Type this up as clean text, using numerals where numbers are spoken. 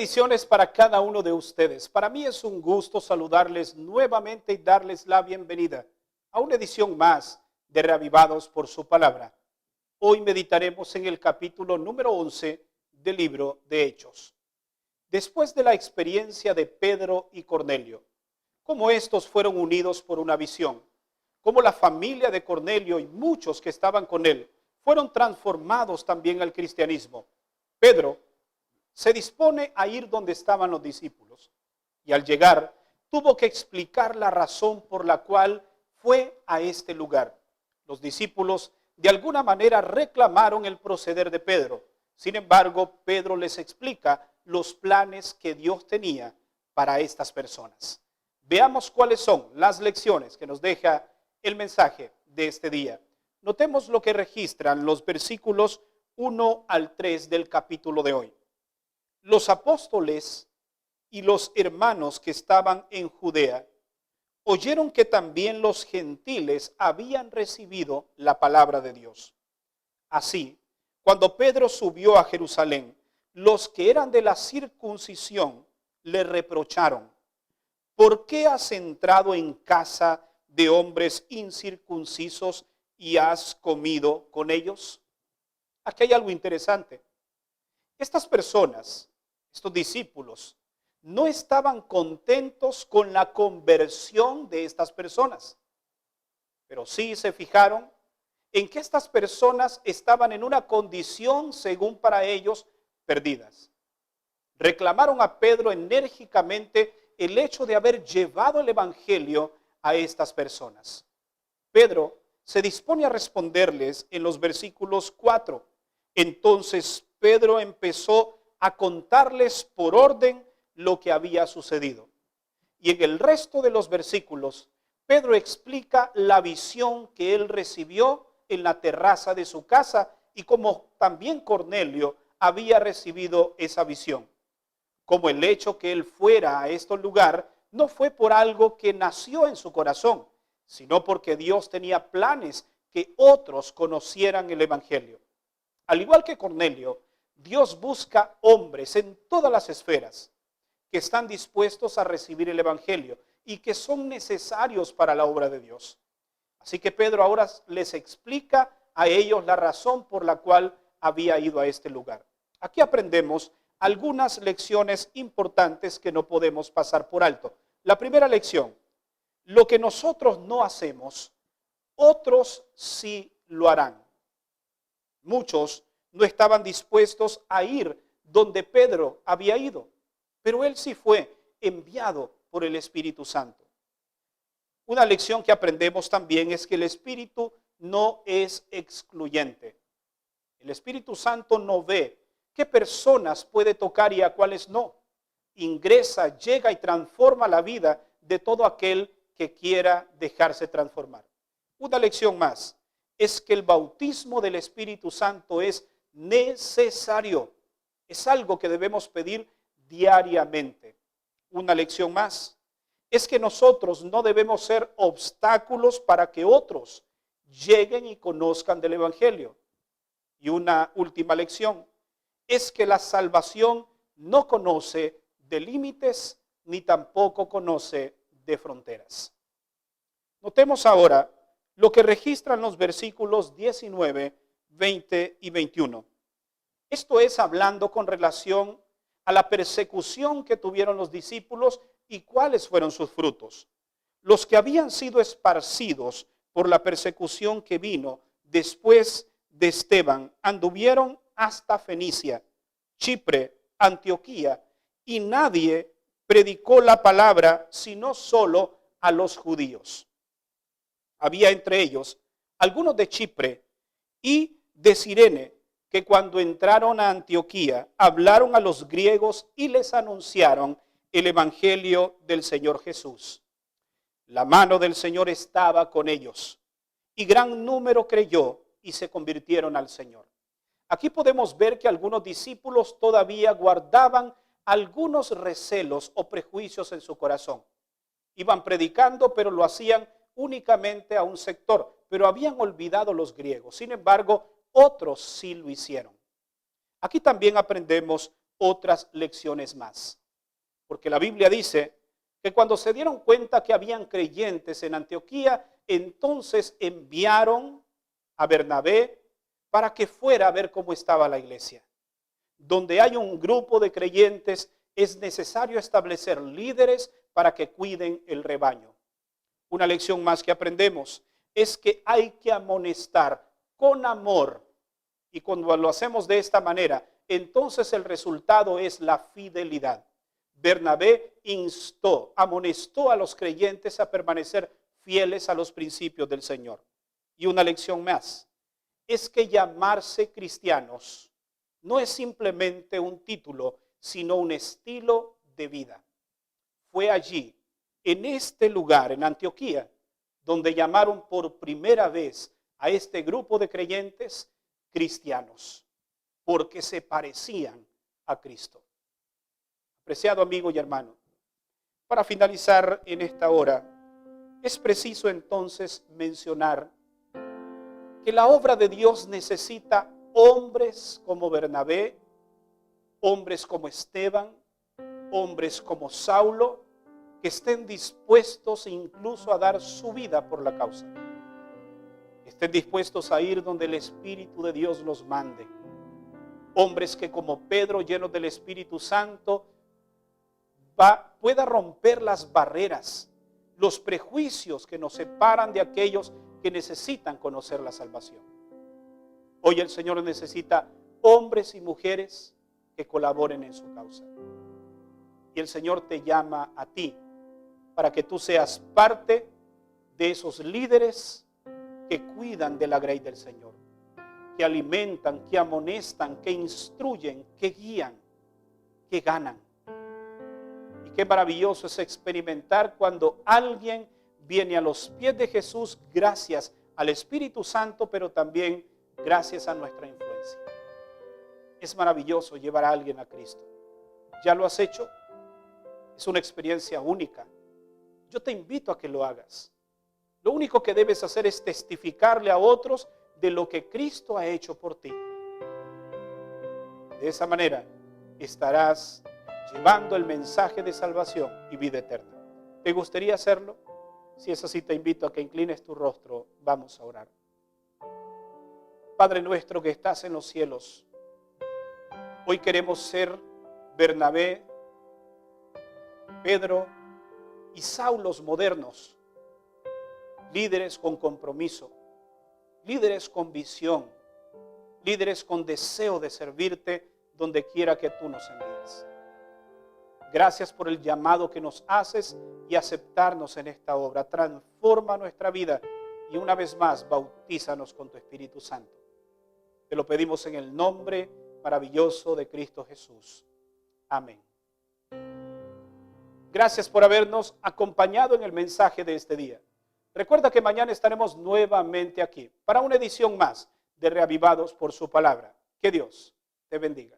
bendiciones para cada uno de ustedes. Para mí es un gusto saludarles nuevamente y darles la bienvenida a una edición más de Reavivados por su palabra. Hoy meditaremos en el capítulo número 11 del libro de Hechos. Después de la experiencia de Pedro y Cornelio, cómo estos fueron unidos por una visión, cómo la familia de Cornelio y muchos que estaban con él fueron transformados también al cristianismo. Pedro se dispone a ir donde estaban los discípulos y al llegar tuvo que explicar la razón por la cual fue a este lugar. Los discípulos de alguna manera reclamaron el proceder de Pedro. Sin embargo, Pedro les explica los planes que Dios tenía para estas personas. Veamos cuáles son las lecciones que nos deja el mensaje de este día. Notemos lo que registran los versículos 1 al 3 del capítulo de hoy. Los apóstoles y los hermanos que estaban en Judea oyeron que también los gentiles habían recibido la palabra de Dios. Así, cuando Pedro subió a Jerusalén, los que eran de la circuncisión le reprocharon: ¿por qué has entrado en casa de hombres incircuncisos y has comido con ellos? Aquí hay algo interesante. Estas personas, estos discípulos, no estaban contentos con la conversión de estas personas, pero sí se fijaron en que estas personas estaban en una condición, según para ellos, perdidas. Reclamaron a Pedro enérgicamente el hecho de haber llevado el evangelio a estas personas. Pedro se dispone a responderles en los versículos 4. Entonces Pedro empezó a contarles por orden lo que había sucedido. Y en el resto de los versículos, Pedro explica la visión que él recibió en la terraza de su casa y como también Cornelio había recibido esa visión. Como el hecho que él fuera a este lugar no fue por algo que nació en su corazón, sino porque Dios tenía planes que otros conocieran el evangelio. Al igual que Cornelio, Dios busca hombres en todas las esferas que están dispuestos a recibir el evangelio y que son necesarios para la obra de Dios. Así que Pedro ahora les explica a ellos la razón por la cual había ido a este lugar. Aquí aprendemos algunas lecciones importantes que no podemos pasar por alto. La primera lección: lo que nosotros no hacemos, otros sí lo harán. Muchos no estaban dispuestos a ir donde Pedro había ido, pero él sí fue enviado por el Espíritu Santo. Una lección que aprendemos también es que el Espíritu no es excluyente. El Espíritu Santo no ve qué personas puede tocar y a cuáles no. Ingresa, llega y transforma la vida de todo aquel que quiera dejarse transformar. Una lección más es que el bautismo del Espíritu Santo es necesario. Es algo que debemos pedir diariamente. Una lección más es que nosotros no debemos ser obstáculos para que otros lleguen y conozcan del evangelio. Y una última lección es que la salvación no conoce de límites ni tampoco conoce de fronteras. Notemos ahora lo que registran los versículos 19, 20 y 21. Esto es hablando con relación a la persecución que tuvieron los discípulos y cuáles fueron sus frutos. Los que habían sido esparcidos por la persecución que vino después de Esteban anduvieron hasta Fenicia, Chipre, Antioquía, y nadie predicó la palabra sino solo a los judíos. Había entre ellos algunos de Chipre y de Cirene, que cuando entraron a Antioquía hablaron a los griegos y les anunciaron el evangelio del Señor Jesús. La mano del Señor estaba con ellos y gran número creyó y se convirtieron al Señor. Aquí podemos ver que algunos discípulos todavía guardaban algunos recelos o prejuicios en su corazón. Iban predicando, pero lo hacían únicamente a un sector, pero habían olvidado los griegos. Sin embargo, otros sí lo hicieron. Aquí también aprendemos otras lecciones más. Porque la Biblia dice que cuando se dieron cuenta que habían creyentes en Antioquía, entonces enviaron a Bernabé para que fuera a ver cómo estaba la iglesia. Donde hay un grupo de creyentes, es necesario establecer líderes para que cuiden el rebaño. Una lección más que aprendemos es que hay que amonestar con amor. Y cuando lo hacemos de esta manera, entonces el resultado es la fidelidad. Bernabé amonestó a los creyentes a permanecer fieles a los principios del Señor. Y una lección más es que llamarse cristianos no es simplemente un título, sino un estilo de vida. Fue allí, en este lugar, en Antioquía, donde llamaron por primera vez a este grupo de creyentes cristianos, porque se parecían a Cristo. Apreciado amigo y hermano, para finalizar en esta hora, es preciso entonces mencionar que la obra de Dios necesita hombres como Bernabé, hombres como Esteban, hombres como Saulo, que estén dispuestos incluso a dar su vida por la causa. Estén dispuestos a ir donde el Espíritu de Dios los mande. Hombres que como Pedro, llenos del Espíritu Santo, pueda romper las barreras, los prejuicios que nos separan de aquellos que necesitan conocer la salvación. Hoy el Señor necesita hombres y mujeres que colaboren en su causa. Y el Señor te llama a ti para que tú seas parte de esos líderes que cuidan de la grey del Señor, que alimentan, que amonestan, que instruyen, que guían, que ganan. Y qué maravilloso es experimentar cuando alguien viene a los pies de Jesús gracias al Espíritu Santo, pero también gracias a nuestra influencia. Es maravilloso llevar a alguien a Cristo. ¿Ya lo has hecho? Es una experiencia única. Yo te invito a que lo hagas. Lo único que debes hacer es testificarle a otros de lo que Cristo ha hecho por ti. De esa manera estarás llevando el mensaje de salvación y vida eterna. ¿Te gustaría hacerlo? Si es así, te invito a que inclines tu rostro. Vamos a orar. Padre nuestro que estás en los cielos, hoy queremos ser Bernabé, Pedro y Saulos modernos, líderes con compromiso, líderes con visión, líderes con deseo de servirte donde quiera que tú nos envíes. Gracias por el llamado que nos haces y aceptarnos en esta obra. Transforma nuestra vida y una vez más bautízanos con tu Espíritu Santo. Te lo pedimos en el nombre maravilloso de Cristo Jesús. Amén. Gracias por habernos acompañado en el mensaje de este día. Recuerda que mañana estaremos nuevamente aquí para una edición más de Reavivados por su palabra. Que Dios te bendiga.